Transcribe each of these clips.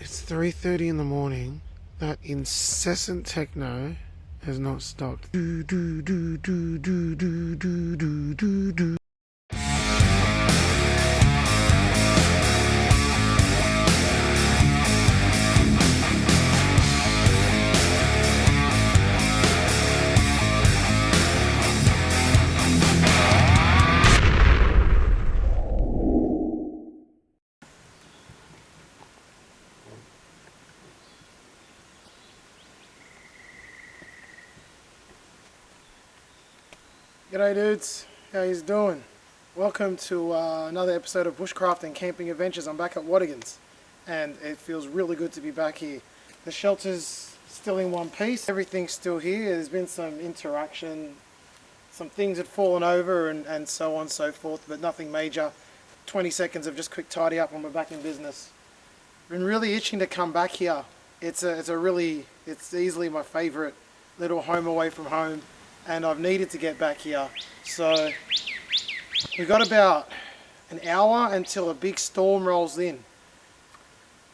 It's 3:30 in the morning. That incessant techno has not stopped. Do do do do do do do do do do. G'day dudes, how yous doing? Welcome to another episode of Bushcraft and Camping Adventures. I'm back at Wattigan's and it feels really good to be back here. The shelter's still in one piece, everything's still here. There's been some interaction, some things had fallen over and so on and so forth, but nothing major. 20 seconds of just quick tidy up and we're back in business. Been really itching to come back here. It's easily my favourite little home away from home. And I've needed to get back here. So we've got about an hour until a big storm rolls in.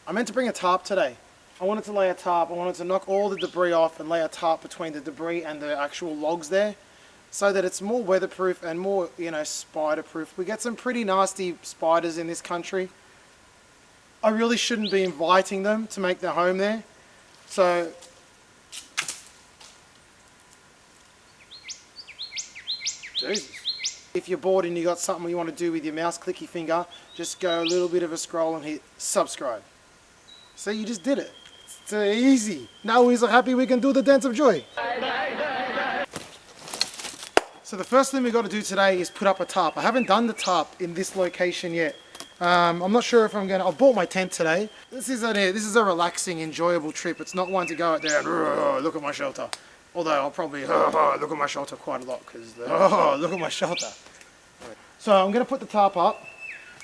I meant to bring a tarp today. I wanted to lay a tarp. I wanted to knock all the debris off and lay a tarp between the debris and the actual logs there, so that it's more weatherproof and more, spider proof. We get some pretty nasty spiders in this country. I really shouldn't be inviting them to make their home there. So Jesus. If you're bored and you got something you want to do with your mouse clicky finger, just go a little bit of a scroll and hit subscribe. So you just did it. It's easy. Now we're so happy we can do the dance of joy. So the first thing we got to do today is put up a tarp. I haven't done the tarp in this location yet. I'm not sure if I'm going to... I bought my tent today. This is a relaxing, enjoyable trip. It's not one to go out there and look at my shelter. Although I'll probably look at my shelter quite a lot because look at my shelter. So I'm going to put the tarp up.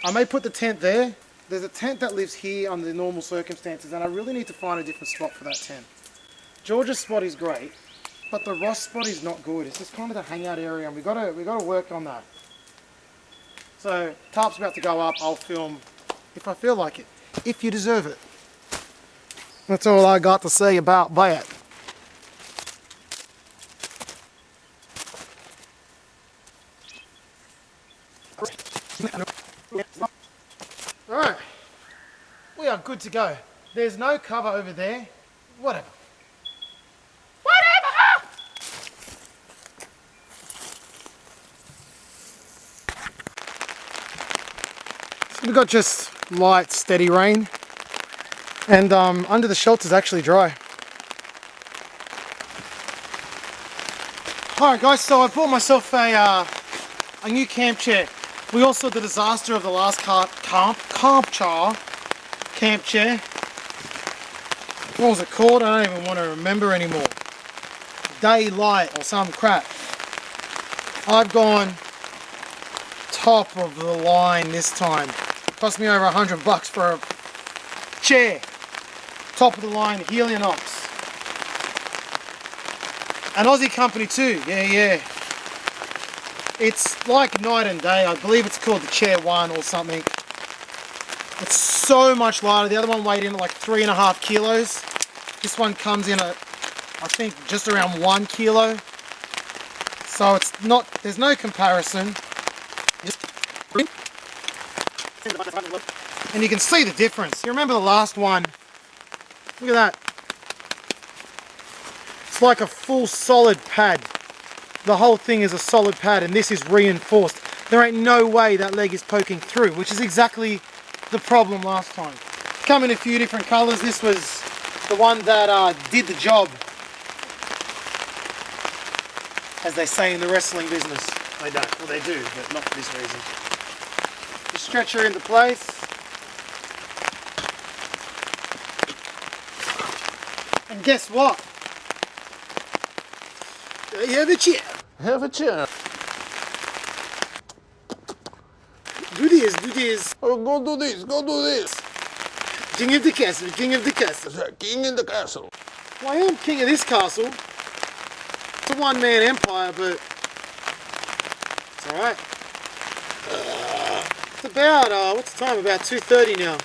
I may put the tent there. There's a tent that lives here under normal circumstances and I really need to find a different spot for that tent. George's spot is great, but the Ross spot is not good. It's just kind of the hangout area and we got to work on that. So tarp's about to go up. I'll film if I feel like it. If you deserve it. That's all I got to say about that. Alright, we are good to go. There's no cover over there. Whatever. So we've got just light, steady rain. And under the shelter's actually dry. Alright guys, so I bought myself a new camp chair. We all saw the disaster of the last camp chair. What was it called? I don't even want to remember anymore. Daylight or some crap. I've gone top of the line this time. Cost me over $100 for a chair. Top of the line Helionox. An Aussie company too. Yeah. It's like night and day. I believe it's called the Chair 1 or something. It's so much lighter. The other one weighed in at like 3.5 kilos. This one comes in at, I think, just around 1 kilo. So it's not, there's no comparison. And you can see the difference. You remember the last one? Look at that. It's like a full solid pad. The whole thing is a solid pad and this is reinforced. There ain't no way that leg is poking through, which is exactly the problem last time. Come in a few different colours. This was the one that did the job, as they say in the wrestling business. They don't. Well, they do, but not for this reason. You stretch her into place. And guess what? Have a chair. Have a chair. Do this. Oh, go do this. King of the castle, king of the castle. The king in the castle. Well, I am king of this castle. It's a one-man empire, but it's alright. It's about, what's the time? About 2:30 now.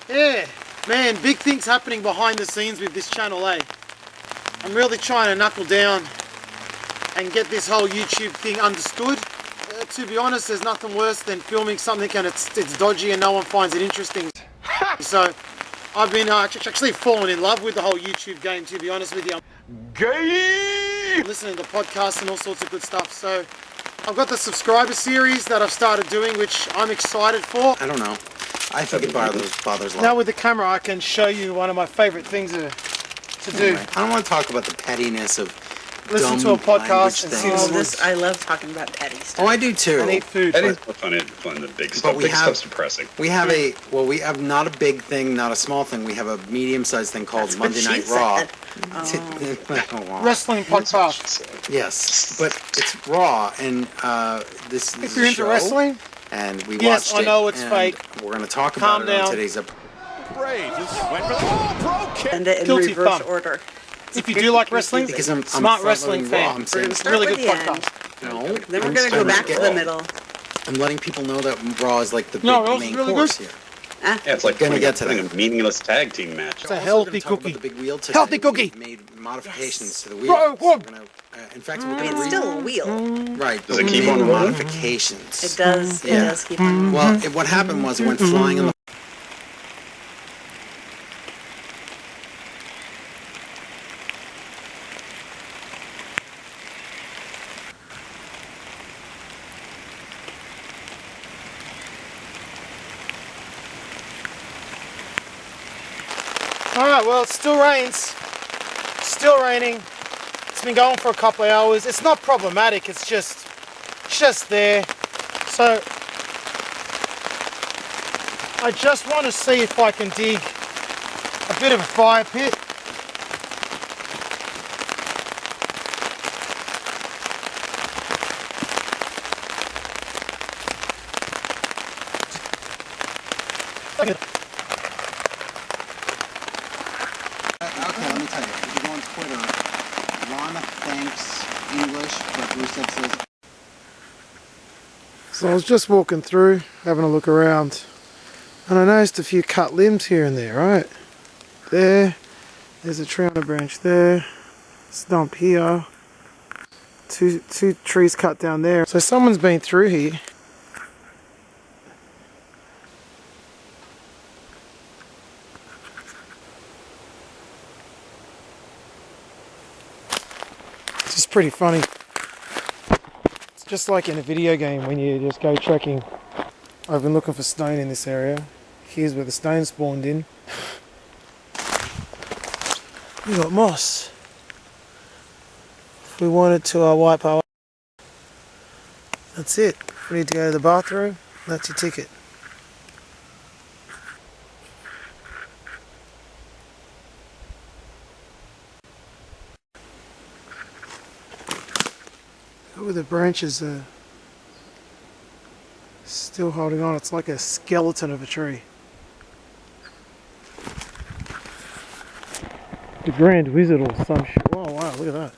Yeah, Man, big things happening behind the scenes with this channel, eh? I'm really trying to knuckle down and get this whole YouTube thing understood. To be honest, there's nothing worse than filming something and it's dodgy and no one finds it interesting. So I've been actually fallen in love with the whole YouTube game, to be honest with you. Gay! Listening to podcasts and all sorts of good stuff. So I've got the subscriber series that I've started doing, which I'm excited for. I don't know. I think it bothers a lot. Now with the camera, I can show you one of my favorite things to do. Anyway, I don't want to talk about the pettiness of Listen to a podcast and see things. I love talking about petty stuff. Oh, I do too. and eat food. That is fun. The big stuff. we Big have- stuff's depressing. We have we have not a big thing, not a small thing. We have a medium-sized thing called That's what Monday she Night Raw. said. Wrestling podcast. Yes, but it's Raw, and this is If you're a into show, wrestling, and we Yes, watched I know it, it's and fake. We're going to talk Calm about it on down. today's episode. Brave just went for the pro kick. Send it in Guilty reverse thumb. order. if you do like wrestling, Because I'm smart front-loading wrestling Raw. fan. I'm saying, It's a really good Start with the podcast. no. Then we're I'm gonna go starting back get- to the middle. I'm letting people know that Raw is like the No, big it's main really course good. here. Yeah, it's like Gonna putting get to putting that. a meaningless tag team match. It's a Also healthy gonna talk cookie. about the big wheel today. Healthy cookie. We've made modifications to the wheel. Bro, whoa. In fact, we're I mean, going it's to still a wheel. right. Does but it we keep made on rolling? modifications. It does. It Yeah. does keep on. Well, what happened was it went flying on the. Alright, well, it still rains. Still raining. It's been going for a couple of hours. It's not problematic, it's just there. So I just want to see if I can dig a bit of a fire pit. Okay, let me tell you. If you go on Twitter, Lana thanks English, but Rusev says. So I was just walking through, having a look around, and I noticed a few cut limbs here and there, right? There's a tree on a branch there, stump here, two trees cut down there. So someone's been through here. It's just pretty funny. It's just like in a video game when you just go trekking. I've been looking for stone in this area. Here's where the stone spawned in. We got moss. If we wanted to wipe our... That's it. If we need to go to the bathroom, that's your ticket. Look where the branches are still holding on. It's like a skeleton of a tree. The Grand Wizard or some shit. Oh wow, look at that.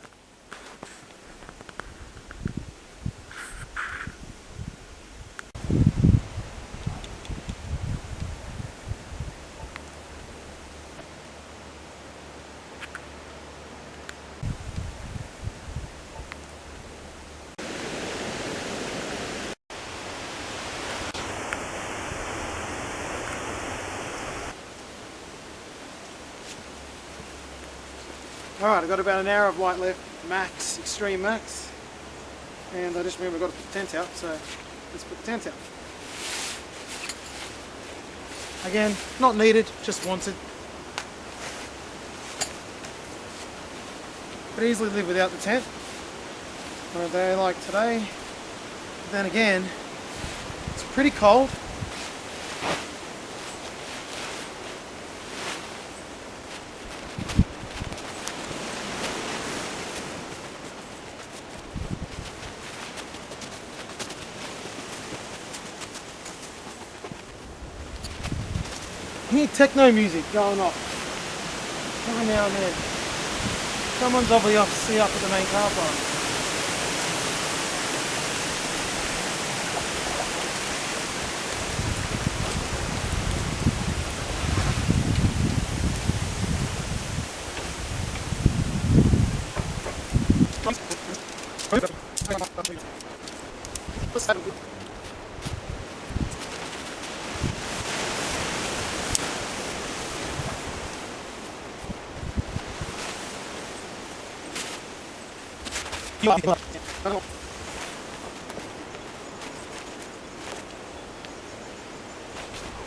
Alright, I've got about an hour of light left, max, extreme max. And I just remember I've got to put the tent out, so let's put the tent out. Again, not needed, just wanted. Could easily live without the tent on a day like today. But then again, it's pretty cold. I hear techno music going off every now and then. Someone's obviously up at the main car park.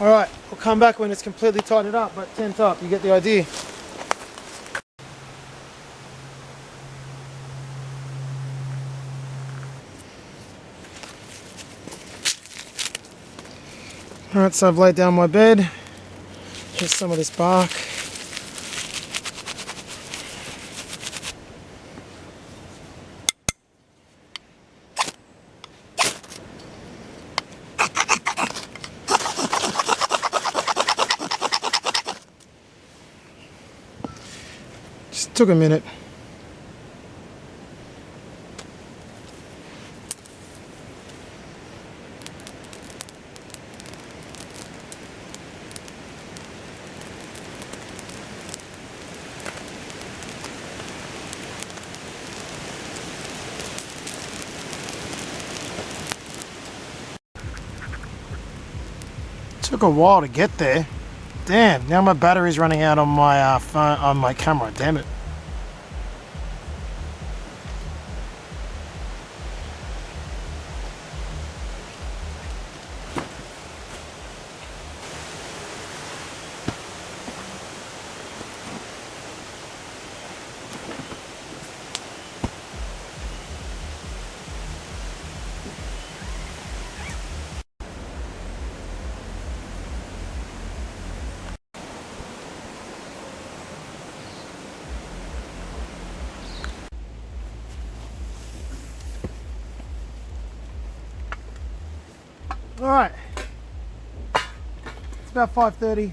Alright, we'll come back when it's completely tightened up, but tent up, you get the idea. Alright, so I've laid down my bed. Here's some of this bark. Just took a minute. Took a while to get there. Damn, now my battery's running out on my phone, on my camera. Damn it. Alright, it's about 5:30,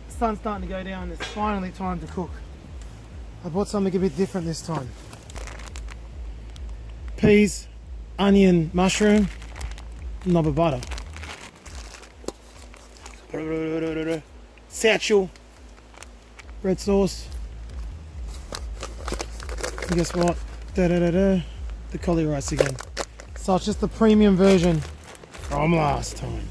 the sun's starting to go down, it's finally time to cook. I bought something a bit different this time. Peas, onion, mushroom, knob of butter. Satchel, red sauce. And guess what? The cauli rice again. So it's just the premium version from last time.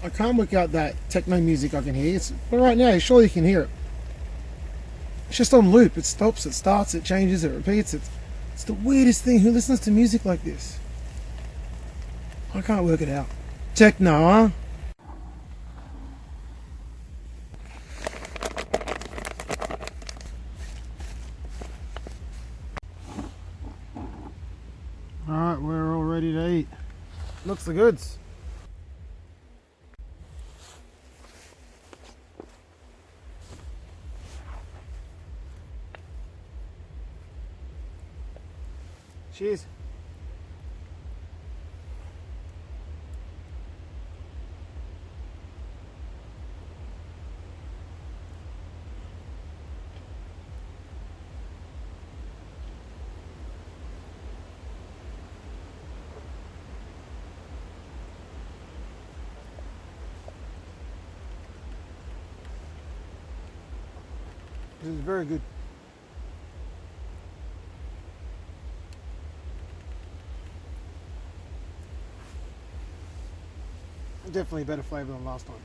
I can't work out that techno music I can hear. But right now, surely you can hear it. It's just on loop. It stops, it starts, it changes, it repeats. It's the weirdest thing. Who listens to music like this? I can't work it out. Techno, huh? Alright, we're all ready to eat. Looks the goods. Cheers. This is very good. Definitely better flavour than last time.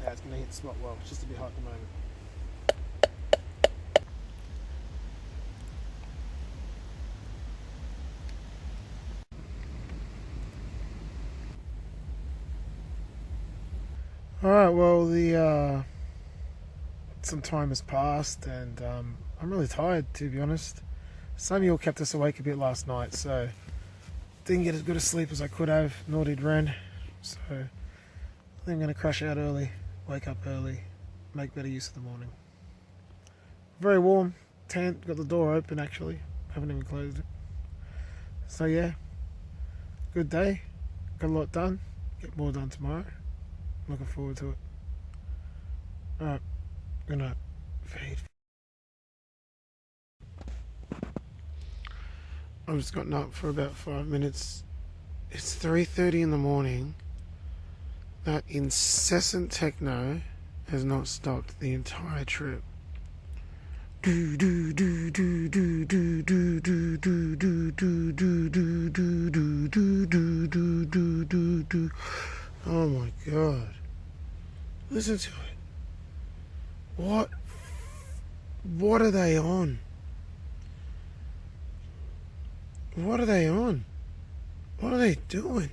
Yeah, it's going to hit the spot well. It's just a bit hot at the moment. Alright, well some time has passed and I'm really tired, to be honest. Samuel kept us awake a bit last night, so didn't get as good a sleep as I could have, nor did Ren. So I think I'm going to crash out early, wake up early, make better use of the morning. Very warm tent, got the door open actually, haven't even closed it. So yeah, good day, got a lot done, get more done tomorrow. Looking forward to it. Alright, good night. Feed. I've just gotten up for about 5 minutes. It's 3:30 in the morning. That incessant techno has not stopped the entire trip. Do do do do do do do do do do do do do do do do do do do do. Oh my god. Listen to it. What are they on? What are they on? What are they doing?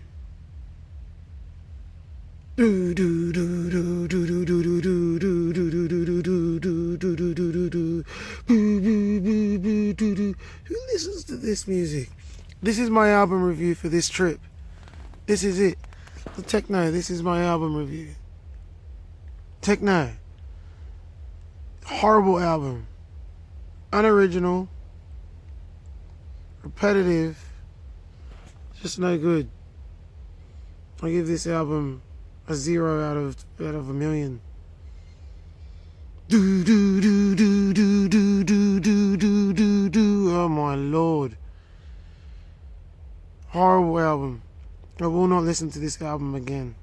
Do do do do do do do do do do do do do do do do do do do. Who listens to this music? This is my album review for this trip. This is it. The Techno, this is my album review. Techno. Horrible album. Unoriginal. Repetitive. Just no good. I give this album a 0 out of a million. Do do do do do do do do do do do. Oh my lord. Horrible album. I will not listen to this album again.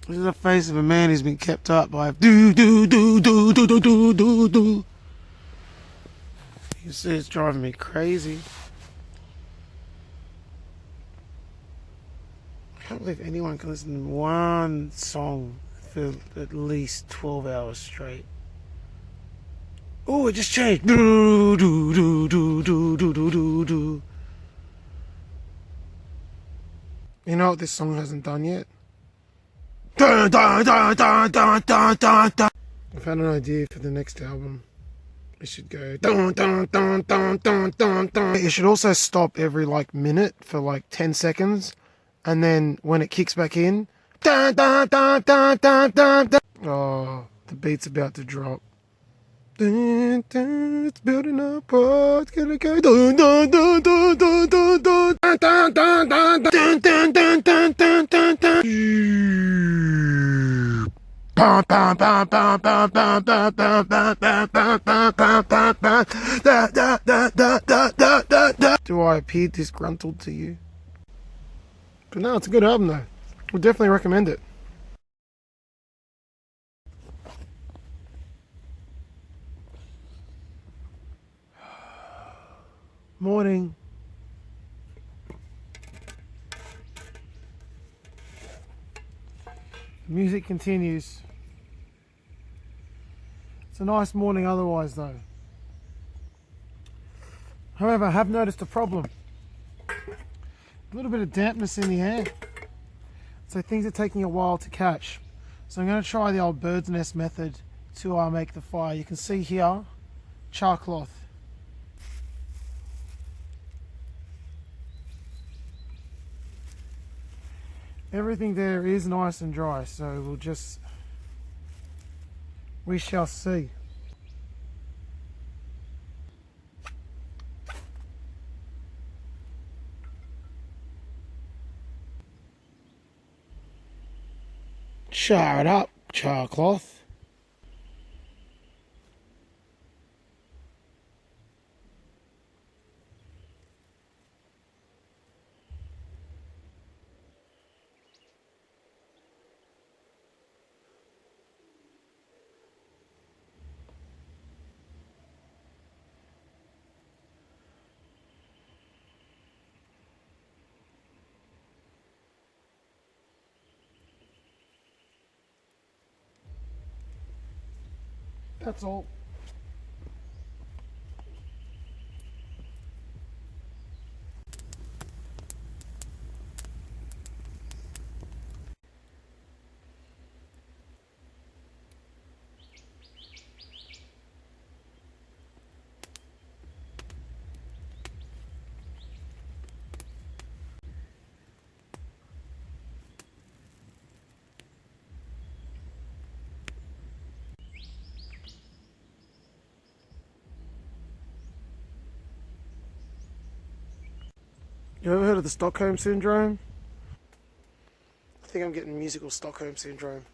This is the face of a man who's been kept up by do do do do do do do do do. You see, it's driving me crazy. I can't believe anyone can listen to one song for at least 12 hours straight. Oh, it just changed. Do do do do do do do do do. You know what this song hasn't done yet? I've had an idea for the next album. It should go. It should also stop every minute for 10 seconds, and then when it kicks back in, oh, the beat's about to drop. It's building up, oh, it's gonna go. Do I appear disgruntled to you? But no, it's a good album though. Would definitely recommend it. Morning. The music continues. It's a nice morning otherwise though. However, I have noticed a problem. A little bit of dampness in the air. So things are taking a while to catch. So I'm going to try the old bird's nest method to make the fire. You can see here, char cloth. Everything there is nice and dry, so we shall see. Char it up, char cloth. That's all. You ever heard of the Stockholm Syndrome? I think I'm getting musical Stockholm Syndrome.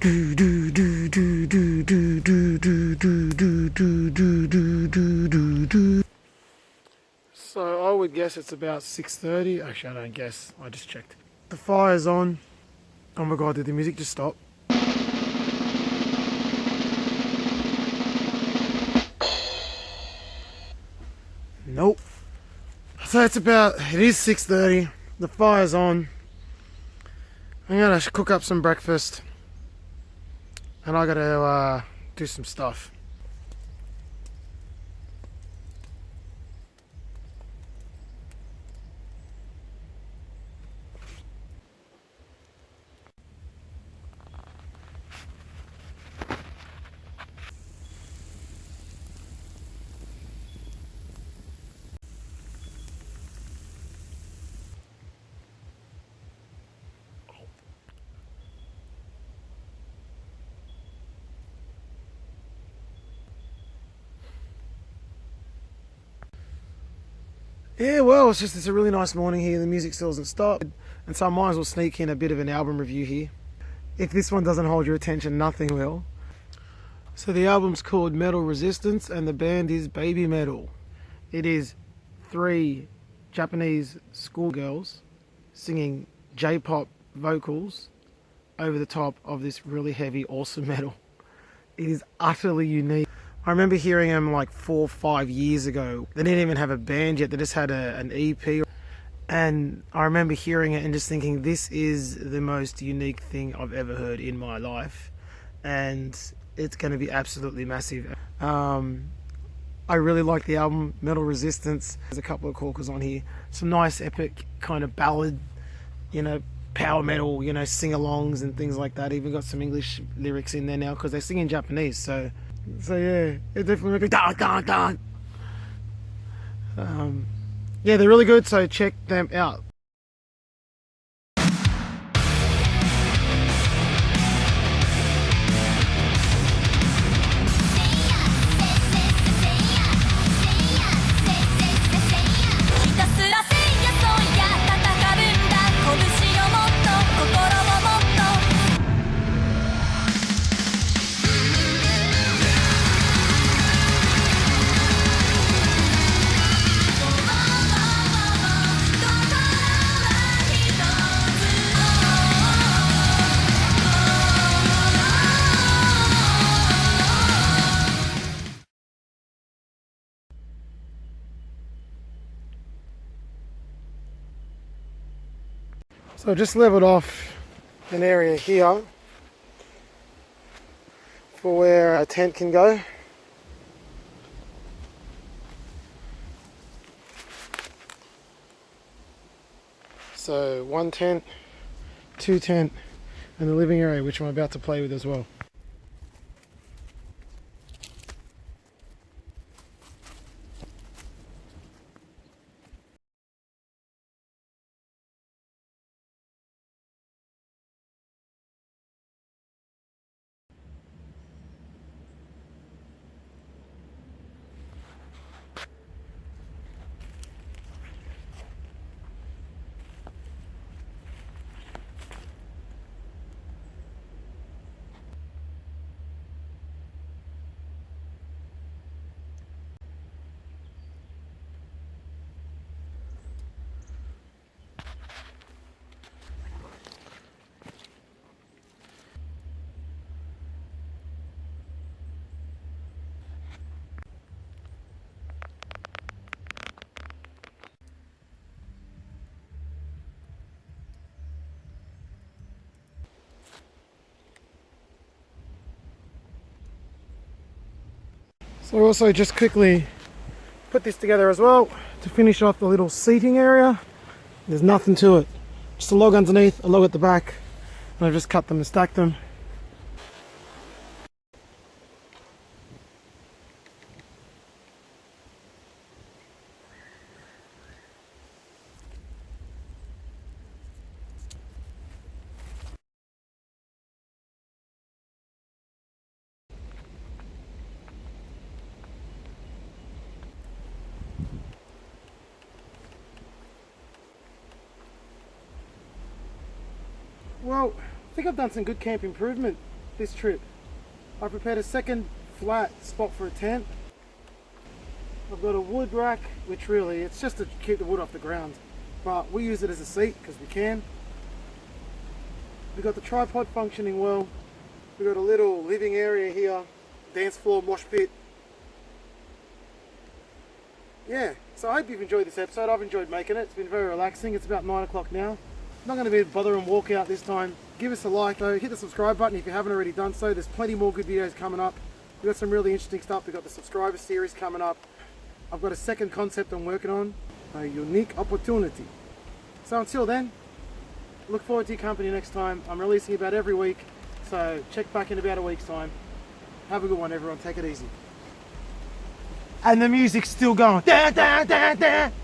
Do do do do do do do do do do do do do do do. So I would guess it's about 6:30. Actually, I don't guess. I just checked. The fire's on. Oh my god, did the music just stop? Nope. So it is 6:30. The fire's on. I'm gonna cook up some breakfast. And I gotta do some stuff. Yeah, well, it's a really nice morning here. The music still hasn't stopped. And so I might as well sneak in a bit of an album review here. If this one doesn't hold your attention, nothing will. So the album's called Metal Resistance and the band is Baby Metal. It is 3 Japanese schoolgirls singing J-pop vocals over the top of this really heavy, awesome metal. It is utterly unique. I remember hearing them like 4 or 5 years ago. They didn't even have a band yet. They just had an EP. And I remember hearing it and just thinking, this is the most unique thing I've ever heard in my life. And it's going to be absolutely massive. I really like the album, Metal Resistance. There's a couple of corkers on here. Some nice epic kind of ballad, power metal, sing-alongs and things like that. Even got some English lyrics in there now because they sing in Japanese. So yeah, it definitely makes me da. Yeah, they're really good, so check them out. So I just leveled off an area here for where a tent can go. So 1 tent, 2 tent, and the living area, which I'm about to play with as well. So also just quickly put this together as well to finish off the little seating area. There's nothing to it, just a log underneath, a log at the back, and I've just cut them and stacked them. Well, I think I've done some good camp improvement this trip. I prepared a second flat spot for a tent. I've got a wood rack, which really, it's just to keep the wood off the ground. But we use it as a seat because we can. We've got the tripod functioning well. We've got a little living area here, dance floor, mosh pit. Yeah, so I hope you've enjoyed this episode. I've enjoyed making it. It's been very relaxing. It's about 9 o'clock now. Not going to be a bother and walk out this time. Give us a like though. Hit the subscribe button if you haven't already done so. There's plenty more good videos coming up. We've got some really interesting stuff. We've got the subscriber series coming up. I've got a second concept I'm working on. A unique opportunity. So until then, look forward to your company next time. I'm releasing about every week. So check back in about a week's time. Have a good one everyone. Take it easy. And the music's still going. Da, da, da, da.